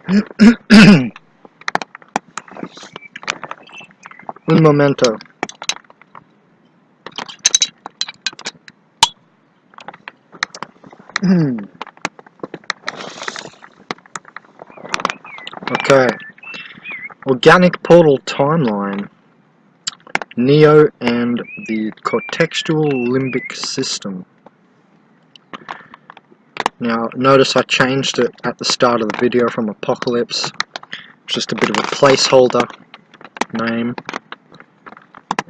Un momento. Okay. Organic portal timeline. Neo and the Cortextual Limbic system. Now, notice I changed it at the start of the video from Apocalypse. Just a bit of a placeholder name.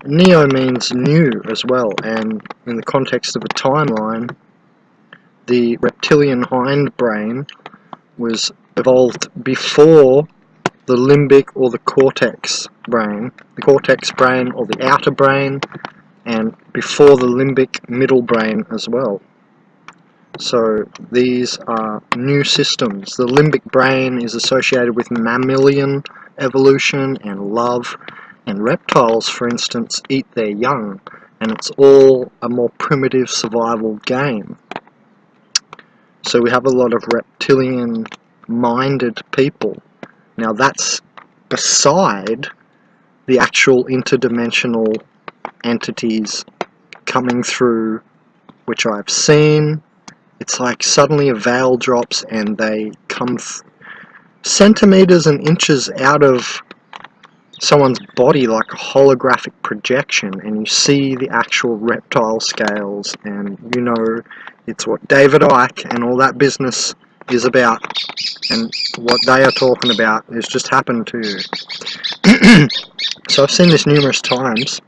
Neo means new as well, and in the context of a timeline, the reptilian hindbrain was evolved before the limbic or the cortex brain, or the outer brain, and before the limbic middle brain as well. So these are new systems. The limbic brain is associated with mammalian evolution and love, and reptiles, for instance, eat their young, and it's all a more primitive survival game. So we have a lot of reptilian-minded people. Now that's beside the actual interdimensional entities coming through, which I've seen. It's like suddenly a veil drops and they come centimeters and inches out of someone's body like a holographic projection, and you see the actual reptile scales, and you know it's what David Icke and all that business is about, and what they are talking about has just happened to you. So I've seen this numerous times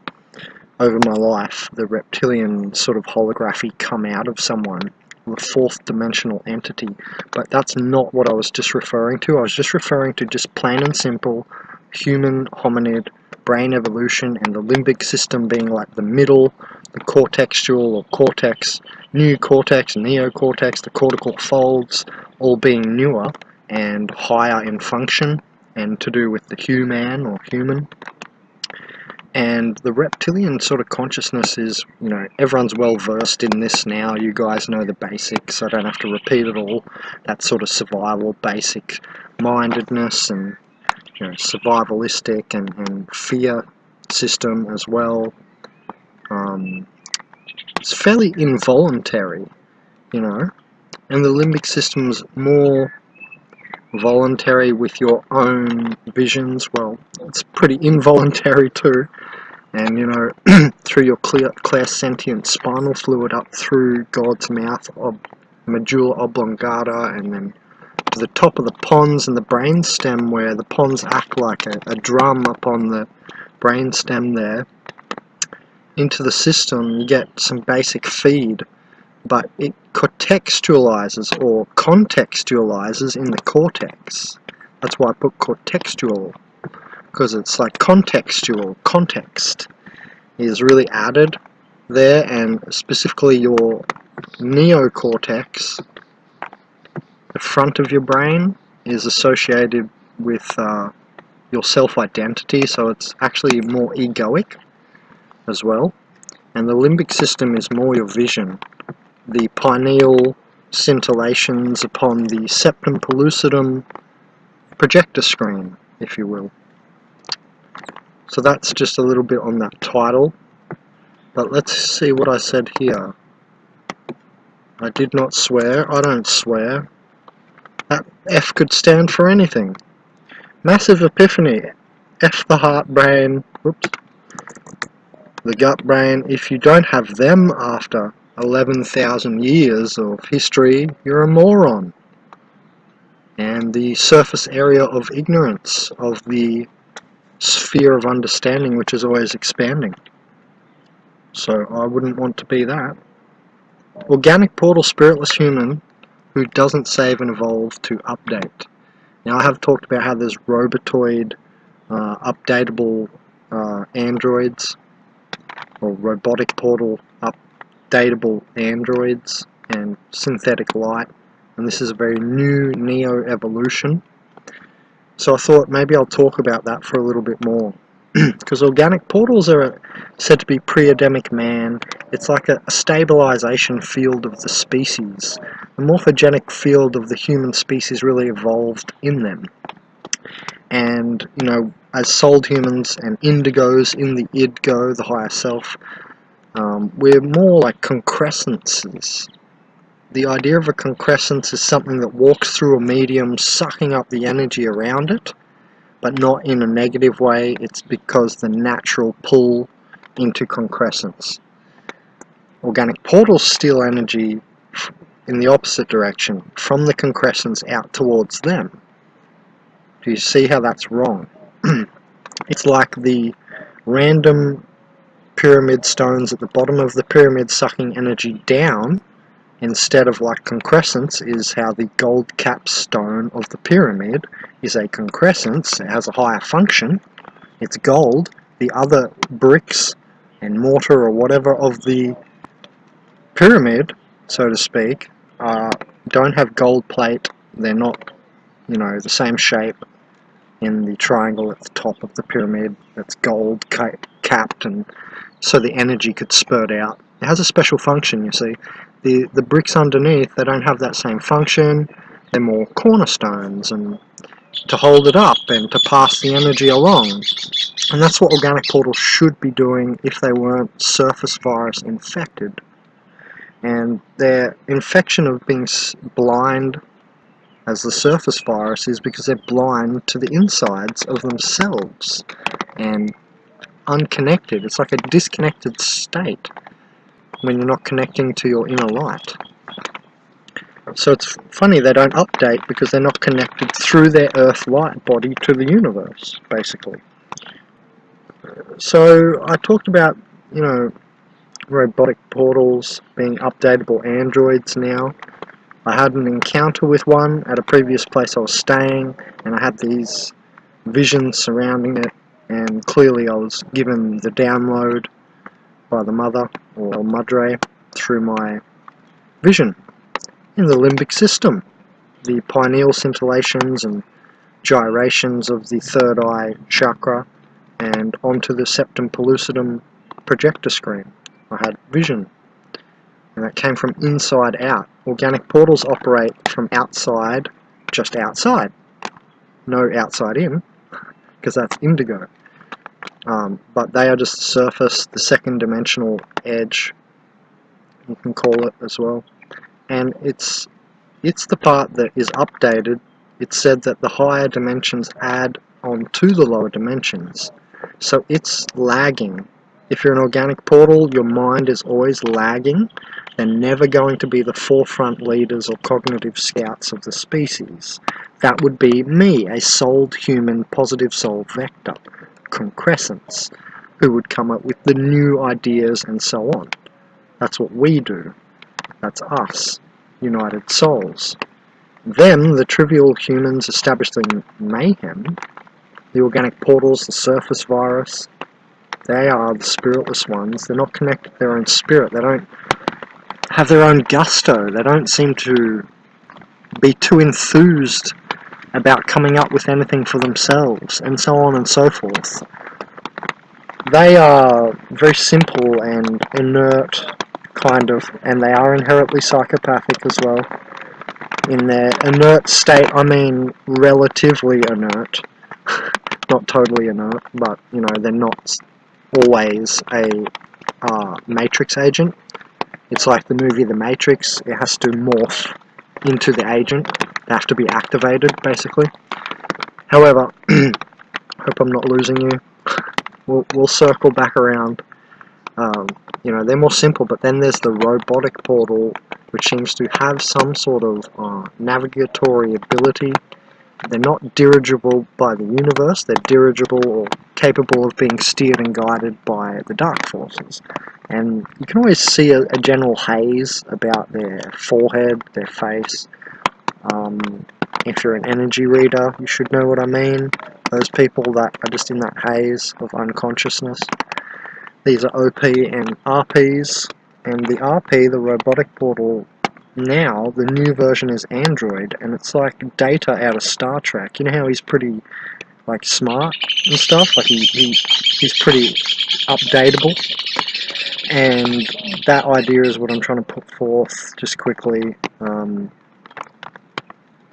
over my life, the reptilian sort of holography come out of someone, the fourth dimensional entity, but that's not what I was just referring to. I was just referring to just plain and simple human hominid brain evolution, and the limbic system being like the middle, the cortextual or cortex, new cortex, neocortex, the cortical folds, all being newer and higher in function and to do with the human or human. And the reptilian sort of consciousness is, you know, everyone's well versed in this now. You guys know the basics, I don't have to repeat it all. That sort of survival basic mindedness and, you know, survivalistic and fear system as well. It's fairly involuntary, you know, and the limbic system's more voluntary with your own visions. Well, it's pretty involuntary too, and you know, through your clairsentient spinal fluid up through God's mouth, medulla oblongata, and then to the top of the pons and the brainstem, where the pons act like a drum upon the brainstem there. Into the system, you get some basic feed, but it cortextualizes or contextualizes in the cortex. That's why I put cortextual, because it's like contextual. Context is really added there, and specifically your neocortex, the front of your brain, is associated with your self-identity, so it's actually more egoic as well. And the limbic system is more your vision, the pineal scintillations upon the septum pellucidum projector screen, if you will. So that's just a little bit on that title, but let's see what I said here. I did not swear. I don't swear. That F could stand for anything. Massive epiphany. F the heart brain. Whoops. The gut brain. If you don't have them after 11,000 years of history, you're a moron. And the surface area of ignorance of the sphere of understanding, which is always expanding. So I wouldn't want to be that. Organic portal spiritless human who doesn't save and evolve to update. Now I have talked about how there's robotoid updatable androids, or robotic portal updatable androids, and synthetic light, and this is a very new neo-evolution. So I thought maybe I'll talk about that for a little bit more, because organic portals are said to be pre-Adamic man. It's like a stabilization field of the species. The morphogenic field of the human species really evolved in them. And, as souled humans and indigos in the id-go, the higher self, we're more like concrescences. The idea of a concrescence is something that walks through a medium, sucking up the energy around it, but not in a negative way. It's because the natural pull into concrescence. Organic portals steal energy in the opposite direction, from the concrescence out towards them. Do you see how that's wrong? It's like the random pyramid stones at the bottom of the pyramid sucking energy down, instead of like concrescence is how the gold capstone of the pyramid is a concrescence. It has a higher function. It's gold. The other bricks and mortar or whatever of the pyramid, so to speak, don't have gold plate. They're not, the same shape in the triangle at the top of the pyramid that's gold capped, and so the energy could spurt out. It has a special function, you see. The bricks underneath, they don't have that same function. They're more cornerstones and to hold it up and to pass the energy along. And that's what organic portals should be doing if they weren't surface virus infected. And their infection of being blind as the surface virus is because they're blind to the insides of themselves and unconnected. It's like a disconnected state when you're not connecting to your inner light. So it's funny they don't update because they're not connected through their earth light body to the universe, basically. So I talked about, robotic portals being updatable androids now. I had an encounter with one at a previous place I was staying, and I had these visions surrounding it, and clearly I was given the download by the mother, or madre, through my vision. In the limbic system, the pineal scintillations and gyrations of the third eye chakra, and onto the septum pellucidum projector screen. I had vision, and that came from inside out. Organic portals operate from outside, just outside. No outside in, because that's indigo. But they are just the surface, the second dimensional edge, you can call it as well. And it's the part that is updated. It's said that the higher dimensions add on to the lower dimensions. So it's lagging. If you're an organic portal, your mind is always lagging. They're never going to be the forefront leaders or cognitive scouts of the species. That would be me, a souled human, positive soul vector, concrescence, who would come up with the new ideas and so on. That's what we do. That's us, united souls. Them, the trivial humans established in mayhem, the organic portals, the surface virus, they are the spiritless ones. They're not connected to their own spirit. They don't have their own gusto. They don't seem to be too enthused about coming up with anything for themselves, and so on and so forth. They are very simple and inert, kind of, and they are inherently psychopathic as well. In their inert state, I mean relatively inert. Not totally inert, but, they're not always a Matrix agent. It's like the movie The Matrix. It has to morph into the agent. They have to be activated, basically. However, hope I'm not losing you. We'll circle back around. They're more simple, but then there's the robotic portal, which seems to have some sort of navigatory ability. They're not dirigible by the universe. They're dirigible or capable of being steered and guided by the dark forces. And you can always see a general haze about their forehead, their face. If you're an energy reader, you should know what I mean. Those people that are just in that haze of unconsciousness. These are OP and RPs. And the RP, the robotic portal, now, the new version is Android, and it's like Data out of Star Trek. You know how he's pretty, like smart and stuff. Like he's pretty updatable, and that idea is what I'm trying to put forth just quickly.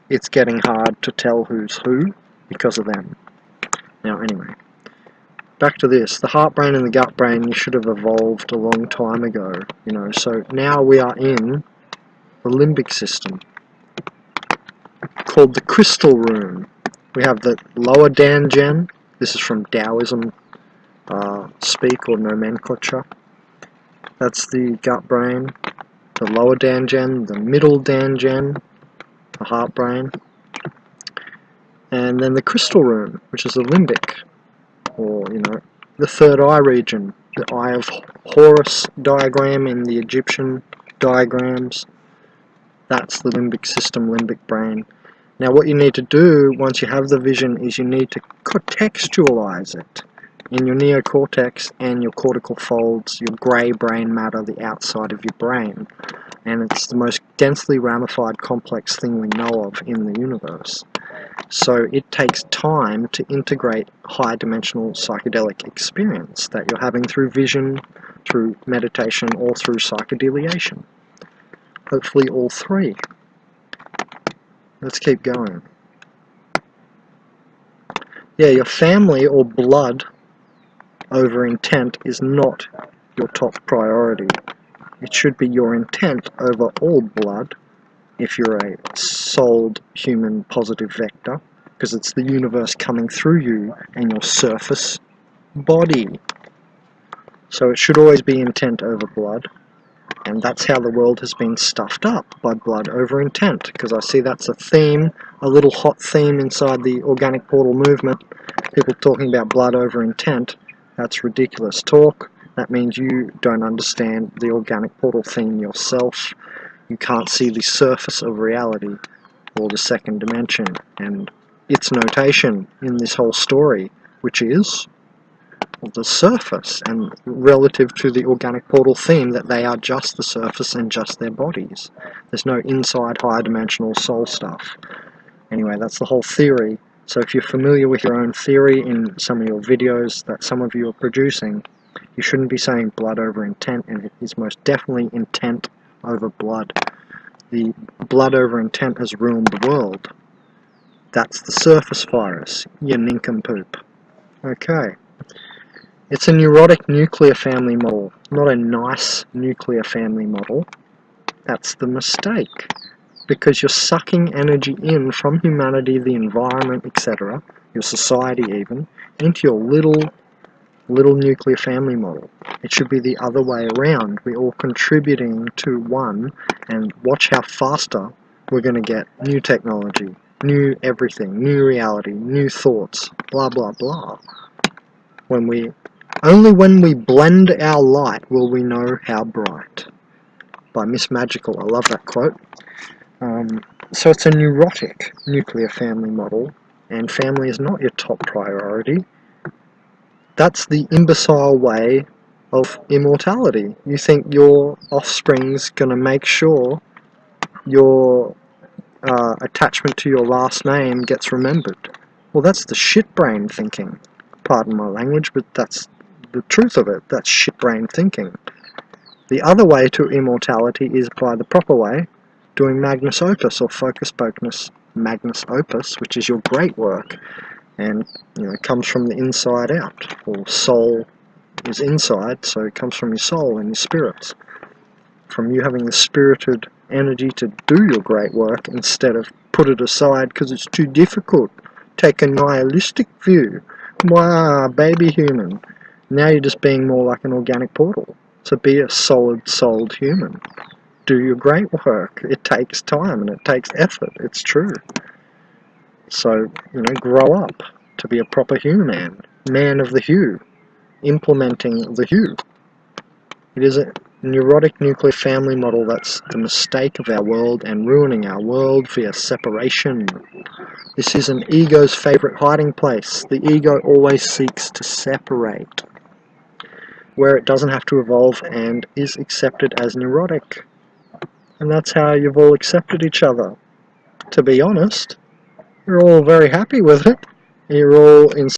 It's getting hard to tell who's who because of them. Now, anyway, back to this. The heart brain and the gut brain, you should have evolved a long time ago, you know. So now we are in the limbic system, called the crystal room. We have the lower Danjian. This is from Taoism speak or nomenclature. That's the gut brain. The lower Danjian, the middle Danjian, the heart brain, and then the crystal room, which is the limbic, or the third eye region, the Eye of Horus diagram in the Egyptian diagrams. That's the limbic system, limbic brain. Now what you need to do once you have the vision is you need to contextualize it in your neocortex and your cortical folds, your grey brain matter, the outside of your brain. And it's the most densely ramified complex thing we know of in the universe. So it takes time to integrate high-dimensional psychedelic experience that you're having through vision, through meditation, or through psychedelisation. Hopefully all three. Let's keep going. Yeah, your family or blood over intent is not your top priority. It should be your intent over all blood if you're a souled human positive vector, because it's the universe coming through you and your surface body. So it should always be intent over blood, and that's how the world has been stuffed up, by blood over intent, because I see that's a theme, a little hot theme inside the organic portal movement. People talking about blood over intent. That's ridiculous talk. That means you don't understand the organic portal theme yourself. You can't see the surface of reality, or the second dimension, and its notation in this whole story, which is the surface, and relative to the organic portal theme, that they are just the surface and just their bodies. There's no inside higher dimensional soul stuff. Anyway, that's the whole theory. So if you're familiar with your own theory in some of your videos that some of you are producing, you shouldn't be saying blood over intent, and it is most definitely intent over blood. The blood over intent has ruined the world. That's the surface virus, you nincompoop. Okay. It's a neurotic nuclear family model, not a nice nuclear family model. That's the mistake. Because you're sucking energy in from humanity, the environment, etc., your society even, into your little nuclear family model. It should be the other way around. We're all contributing to one, and watch how faster we're going to get new technology, new everything, new reality, new thoughts, blah blah blah. Only when we blend our light will we know how bright. By Miss Magical. I love that quote. So it's a neurotic nuclear family model, and family is not your top priority. That's the imbecile way of immortality. You think your offspring's going to make sure your attachment to your last name gets remembered. Well, that's the shit brain thinking. Pardon my language, but that's the truth of it. That's shit brain thinking. The other way to immortality is by the proper way, doing Magnus Opus or Focus Pocus Magnus Opus, which is your great work, and it comes from the inside out, or soul is inside, so it comes from your soul and your spirits, from you having the spirited energy to do your great work instead of put it aside because it's too difficult. Take a nihilistic view. Wow, baby human. Now you're just being more like an organic portal. So be a solid-souled human. Do your great work. It takes time and it takes effort. It's true. So, grow up to be a proper human. Man of the hue. Implementing the hue. It is a neurotic nuclear family model that's the mistake of our world and ruining our world via separation. This is an ego's favourite hiding place. The ego always seeks to separate, where it doesn't have to evolve and is accepted as neurotic. And that's how you've all accepted each other. To be honest, you're all very happy with it. You're all in.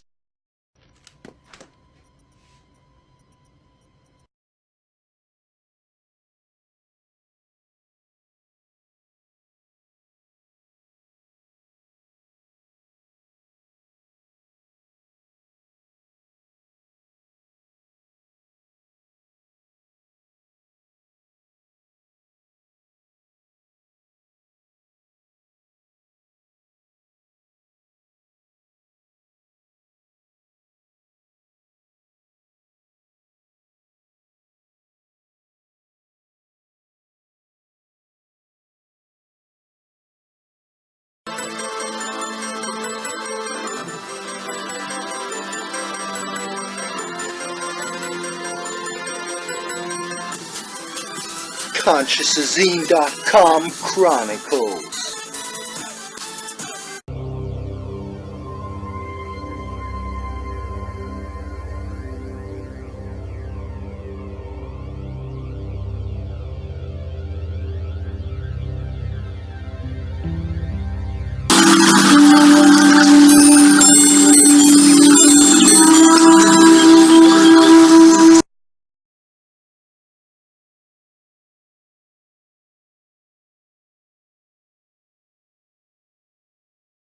consciousazine.com Chronicle.